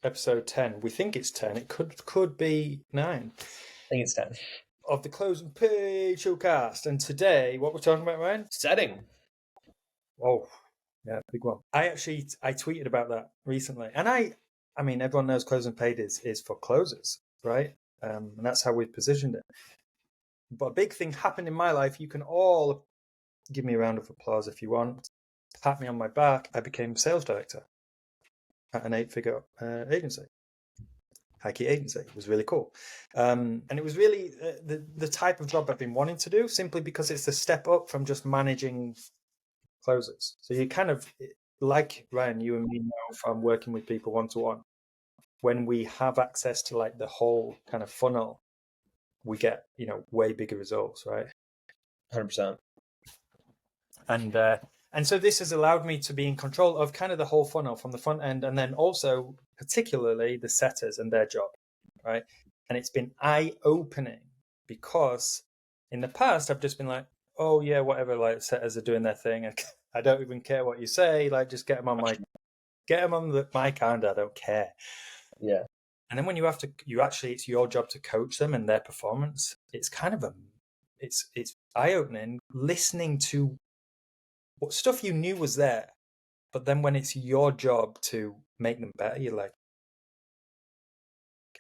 episode 10. We think it's 10. It could be 9. I think it's 10. Of the Closing Page Showcast. And today, what we're talking about, Ryan? Setting. Oh, yeah, big one. I tweeted about that recently. And I mean, everyone knows Closing Page is for closers, right? And that's how we've positioned it. But a big thing happened in my life. You can all give me a round of applause if you want. Pat me on my back. I became sales director at an 8-figure agency. High key agency. It was really cool. And it was really the type of job I've been wanting to do, simply because it's a step up from just managing closers. So you kind of, like Ryan, you and me know from working with people one-to-one, when we have access to like the whole kind of funnel, we get, way bigger results, right? 100%. And so this has allowed me to be in control of kind of the whole funnel from the front end, and then also particularly the setters and their job, right? And it's been eye-opening, because in the past I've just been like, oh yeah, whatever, like setters are doing their thing. I don't even care what you say. Like, just get them on the mic, and I don't care. Yeah. And then when you have to, it's your job to coach them and their performance. It's kind of it's eye-opening listening to what stuff you knew was there, but then when it's your job to make them better, you're like,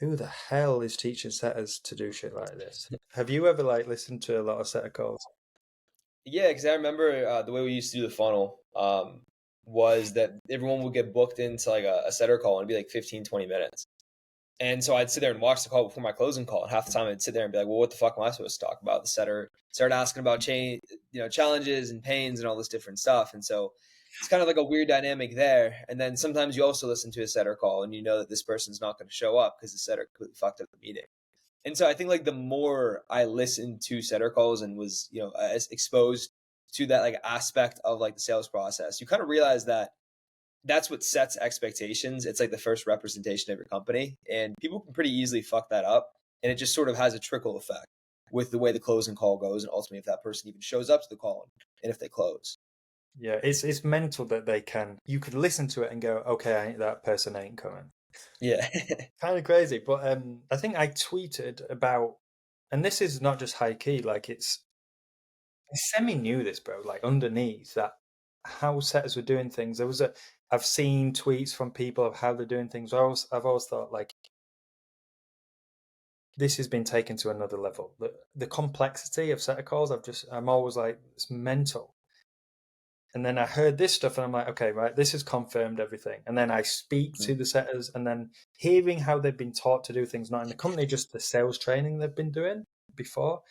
who the hell is teaching setters to do shit like this? Have you ever listened to a lot of setter calls? Yeah, because I remember the way we used to do the funnel was that everyone would get booked into like a setter call, and it'd be like 15, 20 minutes. And so I'd sit there and watch the call before my closing call, and half the time I'd sit there and be like, well, what the fuck am I supposed to talk about? The setter started asking about challenges and pains and all this different stuff. And so it's kind of like a weird dynamic there. And then sometimes you also listen to a setter call and you know that this person's not going to show up because the setter completely fucked up the meeting. And so I think like the more I listened to setter calls and was, exposed to that like aspect of like the sales process, you kind of realize that that's what sets expectations. It's like the first representation of your company, and people can pretty easily fuck that up. And it just sort of has a trickle effect with the way the closing call goes, and ultimately if that person even shows up to the call and if they close. Yeah, it's mental that you could listen to it and go, okay, that person ain't coming. Yeah. Kind of crazy. But I think I tweeted about, and this is not just high key, like I semi knew this, bro, like underneath that, how setters were doing things. I've seen tweets from people of how they're doing things. I've always thought like, this has been taken to another level. The complexity of setter calls, I'm always like, it's mental. And then I heard this stuff and I'm like, okay, right, this has confirmed everything. And then I speak to the setters, and then hearing how they've been taught to do things, not in the company, just the sales training they've been doing before.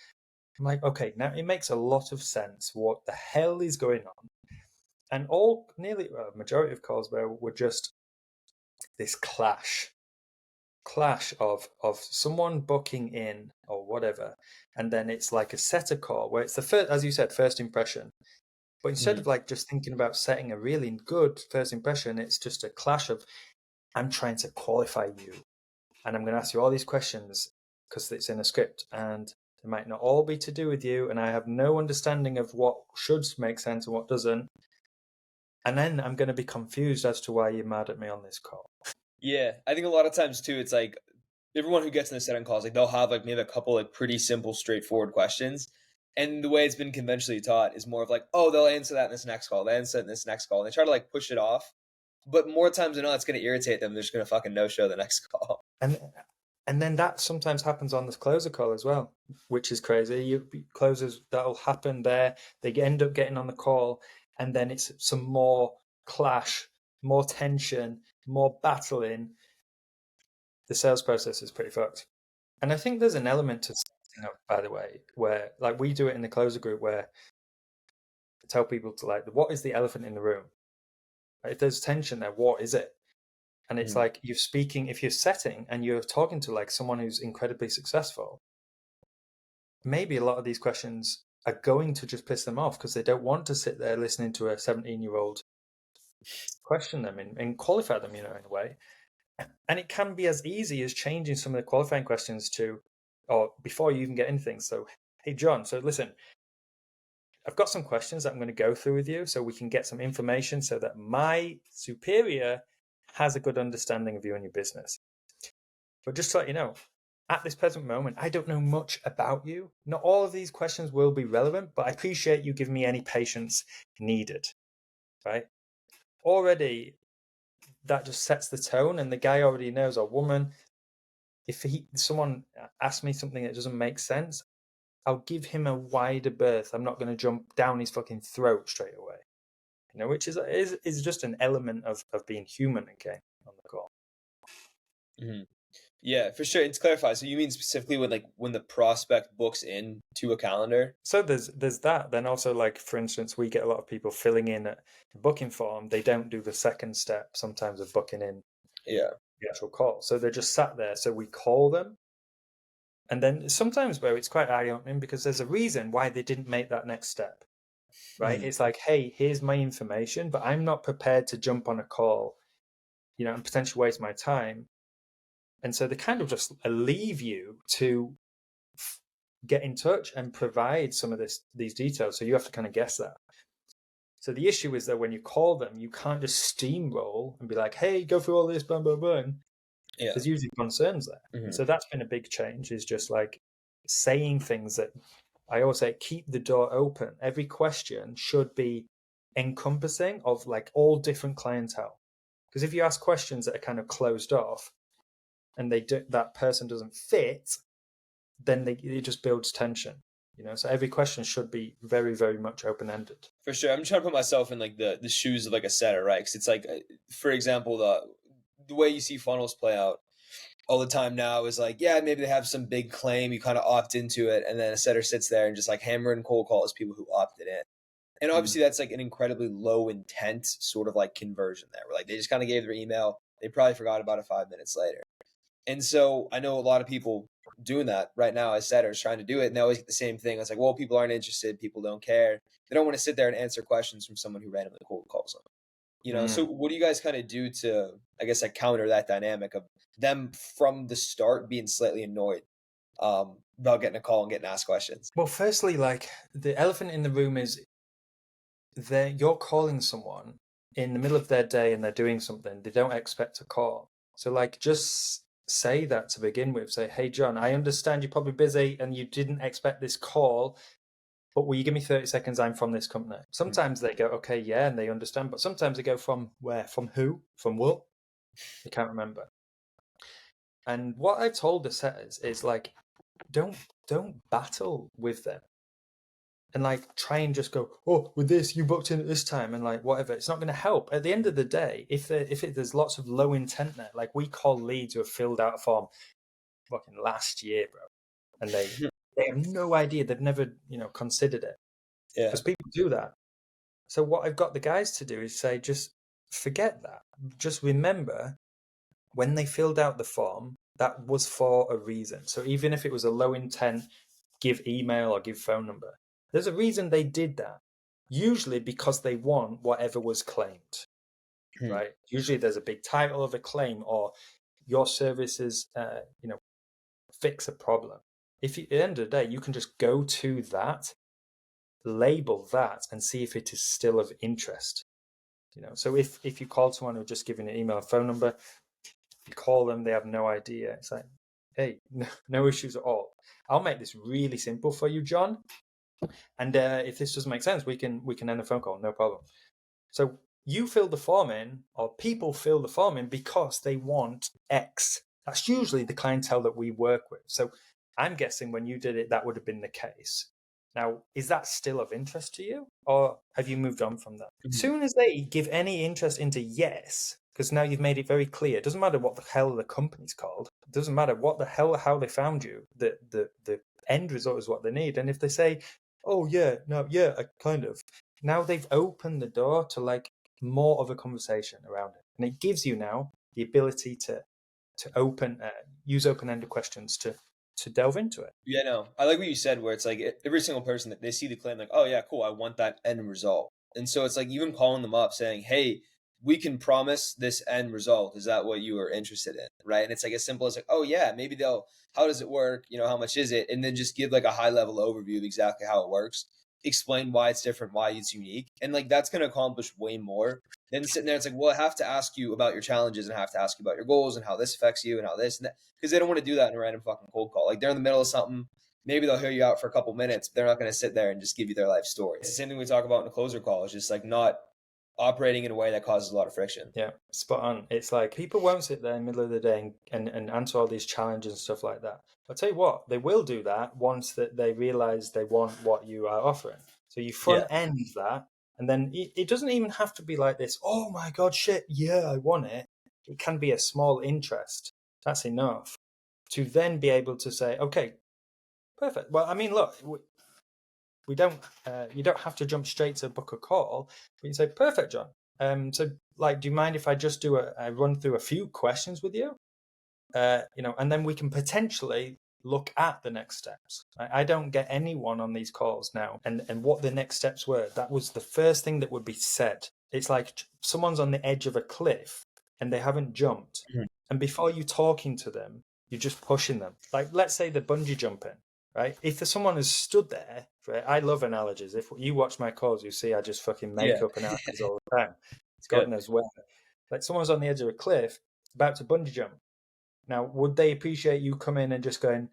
I'm like, okay, now it makes a lot of sense what the hell is going on. And nearly a majority of calls were just this clash of someone booking in or whatever, and then it's like a setter call where it's the first, as you said, first impression. But instead of like just thinking about setting a really good first impression, it's just a clash of, I'm trying to qualify you, and I'm going to ask you all these questions because it's in a script, and they might not all be to do with you, and I have no understanding of what should make sense and what doesn't. And then I'm going to be confused as to why you're mad at me on this call. Yeah, I think a lot of times too, it's like everyone who gets in the setting calls, like they'll have like maybe a couple like pretty simple, straightforward questions. And the way it's been conventionally taught is more of like, oh, they'll answer that in this next call. They'll answer it in this next call. And they try to like push it off. But more times than not, it's going to irritate them. They're just going to fucking no-show the next call. And then that sometimes happens on this closer call as well, which is crazy. Closers, that'll happen there. They end up getting on the call, and then it's some more clash, more tension, more battling. The sales process is pretty fucked. And I think there's an element to setting up, by the way, where like we do it in the closer group, where I tell people to like, what is the elephant in the room? If there's tension there, what is it? And it's like, you're speaking, if you're setting and you're talking to like someone who's incredibly successful, maybe a lot of these questions are going to just piss them off because they don't want to sit there listening to a 17-year-old question them and qualify them, in a way. And it can be as easy as changing some of the qualifying questions to, or before you even get anything. So, hey, John, so listen, I've got some questions that I'm going to go through with you so we can get some information so that my superior has a good understanding of you and your business. But just to let you know, at this present moment, I don't know much about you. Not all of these questions will be relevant, but I appreciate you giving me any patience needed, right? Already, that just sets the tone, and the guy already knows, or woman, if someone asks me something that doesn't make sense, I'll give him a wider berth. I'm not going to jump down his fucking throat straight away. Which is just an element of being human again on the call. Mm-hmm. Yeah, for sure. And to clarify, so you mean specifically when the prospect books in to a calendar? So there's that. Then also, like, for instance, we get a lot of people filling in a booking form. They don't do the second step sometimes of booking in Yeah. the actual call. So they're just sat there. So we call them. And then sometimes, where it's quite eye-opening, because there's a reason why they didn't make that next step, right? It's like, hey, here's my information, but I'm not prepared to jump on a call, and potentially waste my time. And so they kind of just leave you to get in touch and provide some of these details. So you have to kind of guess that. So the issue is that when you call them, you can't just steamroll and be like, hey, go through all this, blah, blah, blah. Yeah. There's usually concerns there. Mm-hmm. So that's been a big change, is just like saying things that I always say, keep the door open. Every question should be encompassing of like all different clientele. Because if you ask questions that are kind of closed off and that person doesn't fit, then it just builds tension. So every question should be very, very much open-ended. For sure. I'm trying to put myself in like the shoes of like a setter, right? Because it's like, for example, the way you see funnels play out all the time now is like, yeah, maybe they have some big claim, you kind of opt into it, and then a setter sits there and just like hammering cold calls people who opted in. And obviously that's like an incredibly low intent sort of like conversion there, where like they just kind of gave their email, they probably forgot about it 5 minutes later. And so I know a lot of people doing that right now as setters, trying to do it, and they always get the same thing. It's like, well, people aren't interested, people don't care. They don't want to sit there and answer questions from someone who randomly cold calls them. So what do you guys kind of do to, I guess, like counter that dynamic of them from the start being slightly annoyed about getting a call and getting asked questions? Well, firstly, like, the elephant in the room is you're calling someone in the middle of their day and they're doing something they don't expect a call. So like, just say that to begin with. Say, hey, John, I understand you're probably busy and you didn't expect this call, but will you give me 30 seconds? I'm from this company. Sometimes they go, okay, yeah, and they understand. But sometimes they go, from where? From who? From what? They can't remember. And what I've told the setters is like, don't battle with them. And like, try and just go, oh, with this, you booked in at this time, and like, whatever. It's not going to help. At the end of the day, if there's lots of low intent there, like, we call leads who have filled out a form fucking last year, bro, and they have no idea. They've never, considered it. Yeah. Because people do that. So what I've got the guys to do is say, just forget that. Just remember, when they filled out the form, that was for a reason. So even if it was a low intent, give email or give phone number, there's a reason they did that. Usually because they want whatever was claimed, right? Usually there's a big title of a claim, or your services, fix a problem. If at the end of the day, you can just go to that, label that, and see if it is still of interest. So if you call someone who's just giving an email, phone number, you call them, they have no idea. It's like, hey, no issues at all. I'll make this really simple for you, John. And if this doesn't make sense, we can end the phone call, no problem. So you fill the form in, or people fill the form in because they want X. That's usually the clientele that we work with. So I'm guessing when you did it, that would have been the case. Now, is that still of interest to you, or have you moved on from that? As soon as they give any interest into yes, because now you've made it very clear, it doesn't matter what the hell the company's called. It doesn't matter what the hell, how they found you. The end result is what they need. And if they say, oh, yeah, no, yeah, kind of. Now they've opened the door to like more of a conversation around it. And it gives you now the ability to use open-ended questions to delve into it. Yeah, no, I like what you said, where it's like every single person that they see the claim, like, oh yeah, cool, I want that end result. And so it's like even calling them up saying, hey, we can promise this end result. Is that what you are interested in? Right. And it's like as simple as like, oh yeah, maybe how does it work? How much is it? And then just give like a high level overview of exactly how it works. explain why it's different, why it's unique. And like that's gonna accomplish way more than sitting there. It's like, well, I have to ask you about your challenges and I have to ask you about your goals and how this affects you and how this and that. Because they don't want to do that in a random fucking cold call. Like they're in the middle of something. Maybe they'll hear you out for a couple minutes, but they're not going to sit there and just give you their life story. It's the same thing we talk about in a closer call. It's just like not operating in a way that causes a lot of friction. Yeah, spot on. It's like people won't sit there in the middle of the day and answer all these challenges and stuff like that. I'll tell you what, they will do that once that they realize they want what you are offering. So you front end that, and then it doesn't even have to be like this, oh my God, shit, yeah, I want it. It can be a small interest. That's enough to then be able to say, okay, perfect. Well, I mean, look, we don't. You don't have to jump straight to book a call. We can say, perfect, John. So, like, do you mind if I just do I run through a few questions with you? And then we can potentially look at the next steps. I don't get anyone on these calls now, and what the next steps were. That was the first thing that would be said. It's like someone's on the edge of a cliff and they haven't jumped, and before you talking to them, you're just pushing them. Like, let's say the bungee jumping. Right? If someone has stood there, right, I love analogies. If you watch my calls, you see I just fucking make up analogies all the time. God knows where. Like someone's on the edge of a cliff, about to bungee jump. Now, would they appreciate you coming and just going,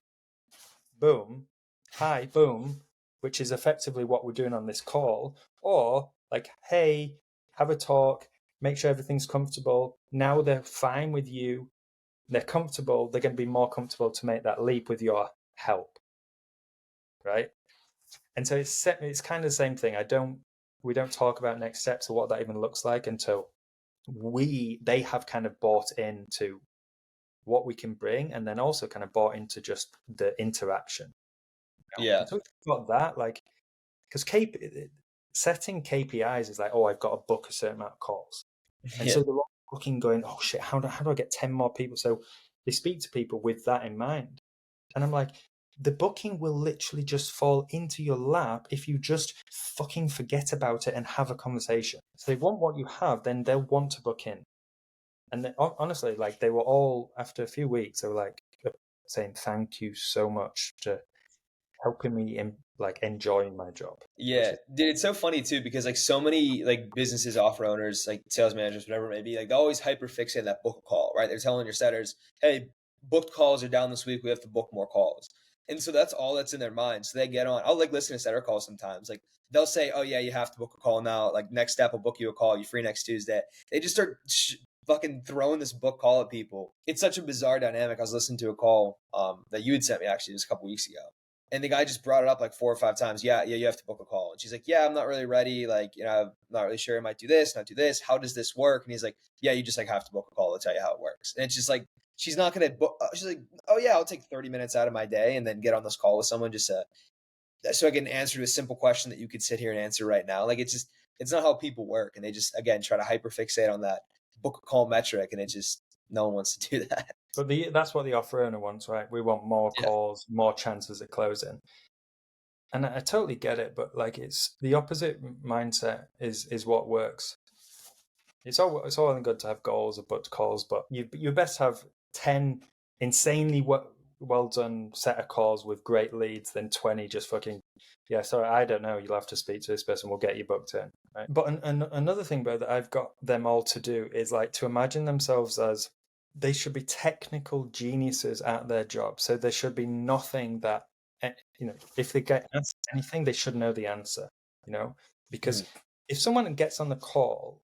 boom, hi, boom, which is effectively what we're doing on this call, or like, hey, have a talk, make sure everything's comfortable. Now they're fine with you. They're comfortable. They're going to be more comfortable to make that leap with your help. Right? And so it's kind of the same thing. We don't talk about next steps or what that even looks like until they have kind of bought into what we can bring, and then also kind of bought into just the interaction. Yeah. So we've got that, like, because setting KPIs is like, oh, I've got to book a certain amount of calls. And so they're all looking, going, oh shit, how do I get 10 more people? So they speak to people with that in mind. And I'm like, the booking will literally just fall into your lap if you just fucking forget about it and have a conversation. So they want what you have, then they'll want to book in. And honestly, like they were all, after a few weeks, they were like saying thank you so much to helping me like enjoying my job. Yeah, dude, it's so funny too because like so many like businesses, offer owners, like sales managers, whatever it may be, like they always hyper fixate that book call, right? They're telling your setters, "Hey, booked calls are down this week. We have to book more calls." And so that's all that's in their mind. So they get on. I'll like listen to setter calls sometimes. Like they'll say, "Oh yeah, you have to book a call now. Like next step, I'll book you a call. You free next Tuesday." They just start fucking throwing this book call at people. It's such a bizarre dynamic. I was listening to a call that you had sent me actually just a couple weeks ago. And the guy just brought it up like 4 or 5 times. Yeah, you have to book a call. And she's like, yeah, I'm not really ready. Like, I'm not really sure. I might do this, not do this. How does this work? And he's like, yeah, you just like have to book a call to tell you how it works. And it's just like, she's not going to book. She's like, oh yeah, I'll take 30 minutes out of my day and then get on this call with someone just so I can answer a simple question that you could sit here and answer right now. Like, it's not how people work. And they just, again, try to hyperfixate on that book a call metric. And no one wants to do that. But that's what the offer owner wants, right? We want more calls, more chances at closing. And I totally get it, but like it's the opposite mindset is what works. It's all well and good to have goals or booked calls, but you best have 10 insanely well done set of calls with great leads than 20 just fucking, yeah, sorry, I don't know, you'll have to speak to this person, we'll get you booked in. Right? But another thing, bro, that I've got them all to do is like to imagine themselves as they should be technical geniuses at their job. So there should be nothing that, if they get asked anything, they should know the answer, because if someone gets on the call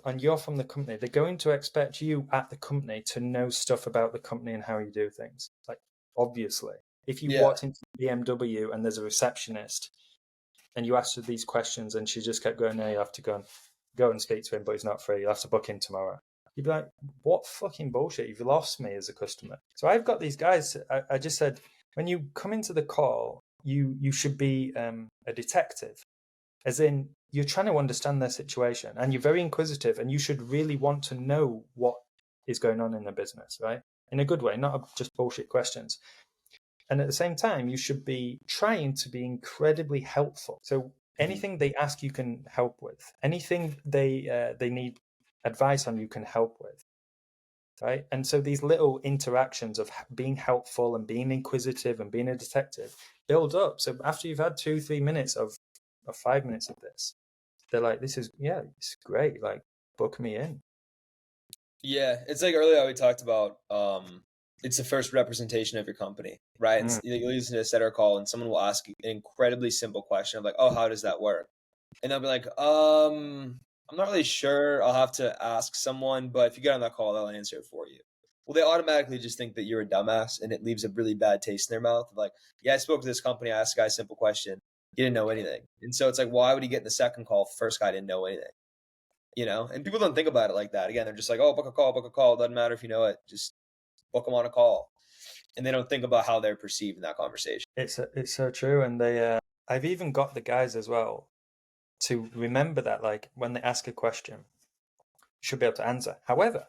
and you're from the company, they're going to expect you at the company to know stuff about the company and how you do things. Like, obviously, if you walked into BMW and there's a receptionist and you asked her these questions and she just kept going, no, you have to go and speak to him, but he's not free. You'll have to book in tomorrow. You'd be like, what fucking bullshit? You've lost me as a customer. So I've got these guys. I just said, when you come into the call, you should be a detective, as in you're trying to understand their situation and you're very inquisitive and you should really want to know what is going on in the business, right? In a good way, not just bullshit questions. And at the same time, you should be trying to be incredibly helpful. So anything they ask, you can help with. Anything they need advice on, you can help with, right? And so these little interactions of being helpful and being inquisitive and being a detective build up. So after you've had 2-3 minutes of or 5 minutes of this. They're like, it's great. Like, book me in. Yeah, it's like earlier we talked about it's the first representation of your company, right? Mm. You listen to a setter call and someone will ask you an incredibly simple question of like, oh, how does that work? And they'll be like, I'm not really sure. I'll have to ask someone, but if you get on that call, they'll answer it for you. Well, they automatically just think that you're a dumbass, and it leaves a really bad taste in their mouth. Like, yeah, I spoke to this company, I asked a guy a simple question. He didn't know anything. And so it's like, why would he get in the second call if the first guy didn't know anything? And people don't think about it like that. Again, they're just like, oh, book a call. Doesn't matter if you know it. Just book them on a call. And they don't think about how they're perceived in that conversation. It's so true. And I've even got the guys as well to remember that, like, when they ask a question, you should be able to answer. However,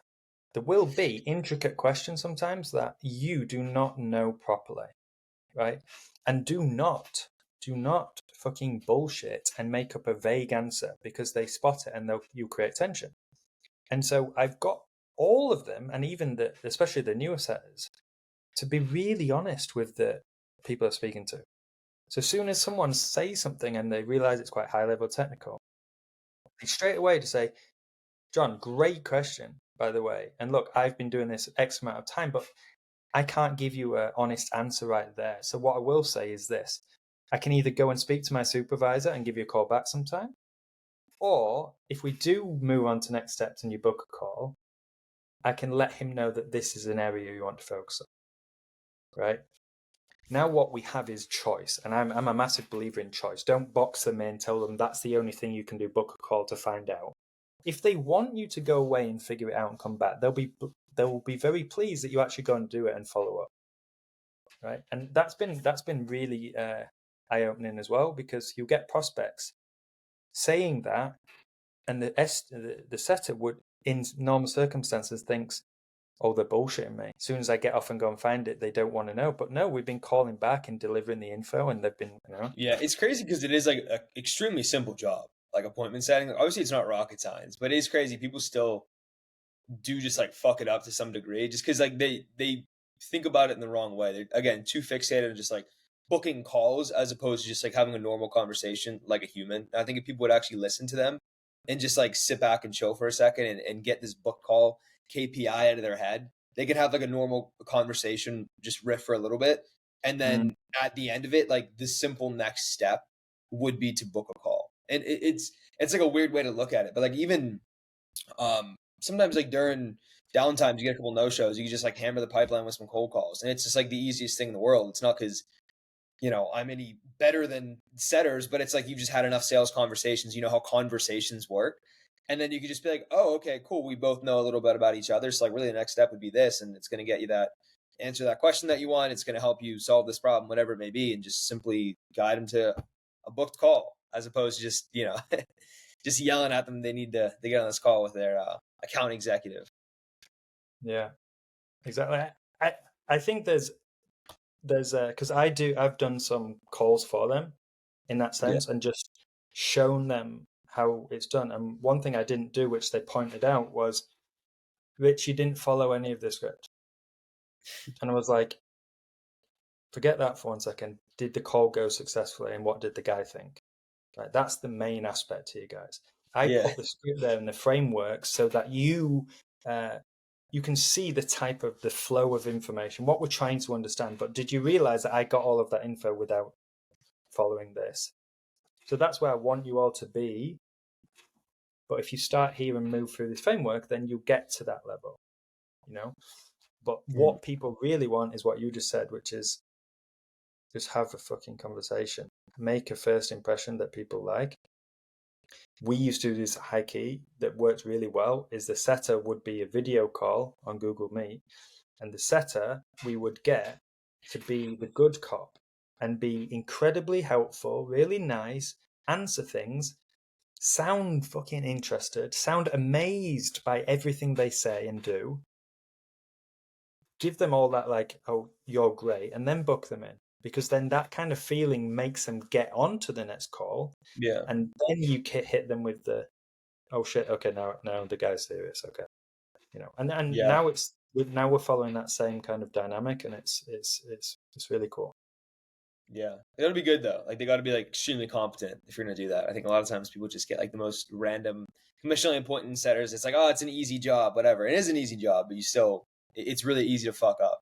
there will be intricate questions sometimes that you do not know properly, right? And do not fucking bullshit and make up a vague answer because they spot it and you create tension. And so I've got all of them, and even especially the newer setters, to be really honest with the people they're speaking to. So as soon as someone says something and they realize it's quite high level technical, they straight away to say, John, great question, by the way. And look, I've been doing this X amount of time, but I can't give you an honest answer right there. So what I will say is this. I can either go and speak to my supervisor and give you a call back sometime, or if we do move on to next steps and you book a call, I can let him know that this is an area you want to focus on, right? Now what we have is choice, and I'm a massive believer in choice. Don't box them in, tell them that's the only thing you can do, book a call to find out. If they want you to go away and figure it out and come back, they'll be very pleased that you actually go and do it and follow up, right? And that's been really eye-opening as well, because you get prospects saying that, and the setter would, in normal circumstances, thinks, oh, they're bullshitting me. As soon as I get off and go and find it, they don't want to know. But no, we've been calling back and delivering the info, and they've been, Yeah, it's crazy because it is like an extremely simple job, like appointment setting. Obviously, it's not rocket science, but it is crazy. People still do just like fuck it up to some degree, just because like they think about it in the wrong way. They're again too fixated on just like booking calls as opposed to just like having a normal conversation like a human. I think if people would actually listen to them and just like sit back and chill for a second and get this book call KPI out of their head, they could have like a normal conversation, just riff for a little bit, and then at the end of it, like the simple next step would be to book a call. And it's like a weird way to look at it, but like even sometimes like during downtimes you get a couple no shows, you can just like hammer the pipeline with some cold calls, and it's just like the easiest thing in the world. It's not because I'm any better than setters, but it's like you've just had enough sales conversations. You know how conversations work. And then you could just be like, oh, okay, cool. We both know a little bit about each other. So like really the next step would be this, and it's going to get you that answer that question that you want. It's going to help you solve this problem, whatever it may be, and just simply guide them to a booked call as opposed to just, just yelling at them. They get on this call with their account executive. Yeah, exactly. I think there's because I've done some calls for them in that sense, and just shown them how it's done. And one thing I didn't do, which they pointed out, was, Rich, you didn't follow any of the script. And I was like, forget that for 1 second. Did the call go successfully, and what did the guy think? Like, that's the main aspect here, guys. I put the script there in the framework so that you can see the flow of information, what we're trying to understand. But did you realize that I got all of that info without following this? So that's where I want you all to be. But if you start here and move through this framework, then you get to that level, But what people really want is what you just said, which is just have a fucking conversation. Make a first impression that people like. We used to do this high key that worked really well. Is the setter would be a video call on Google Meet, and the setter we would get to be the good cop and be incredibly helpful, really nice, answer things, sound fucking interested, sound amazed by everything they say and do, give them all that, like, oh, you're great, and then book them in, because then that kind of feeling makes them get on to the next call. Yeah. And then you hit them with the, oh shit, okay, now the guy's serious, okay, and now we're following that same kind of dynamic, and it's really cool. Yeah, it gotta be good though. Like they gotta be like extremely competent if you're gonna do that. I think a lot of times people just get like the most random commercially important setters. It's like, oh, it's an easy job, whatever. It is an easy job, but you still, it's really easy to fuck up,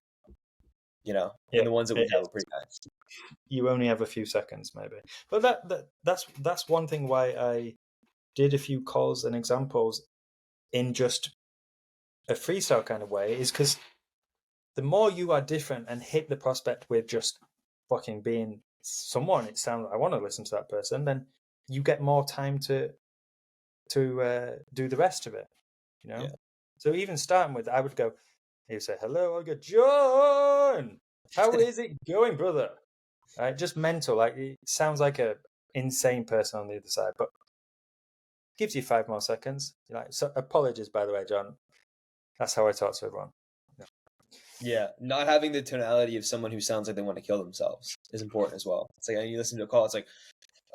you know. Yeah, And the ones that we it have are is. pretty nice. You only have a few seconds, maybe. But that's one thing why I did a few calls and examples in just a freestyle kind of way, is because the more you are different and hit the prospect with just fucking being someone, it sounds I want to listen to that person, then you get more time to do the rest of it, you know. Yeah. So even starting with, I would go, he would say hello, I go, John, how is it going, brother? Right, just mental, like it sounds like a insane person on the other side, but gives you 5 more seconds. You're like, so apologies, by the way, John. That's how I talk to everyone. Yeah, not having the tonality of someone who sounds like they want to kill themselves is important as well. It's like when you listen to a call, it's like,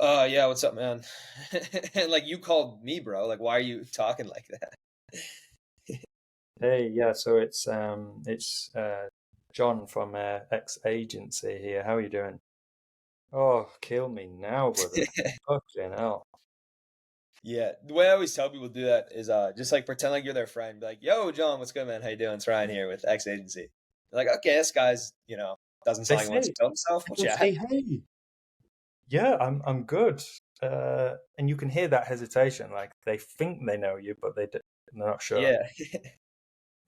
yeah, what's up, man? And like you called me, bro. Like, why are you talking like that? Hey, yeah, so it's John from X Agency here. How are you doing? Oh, kill me now, brother. Fucking hell. Yeah, the way I always tell people to do that is just like pretend like you're their friend. Be like, yo, John, what's good, man? How you doing? It's Ryan here with X Agency. They're like, okay, this guy's, doesn't They sound like he wants to say kill himself. We'll they chat. say, hey, yeah, I'm good. And you can hear that hesitation, like they think they know you, but they're not sure. Yeah.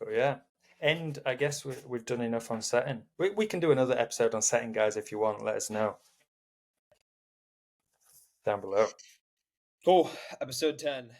But yeah. And I guess we've done enough on setting. We can do another episode on setting, guys, if you want. Let us know down below. Cool. Episode 10.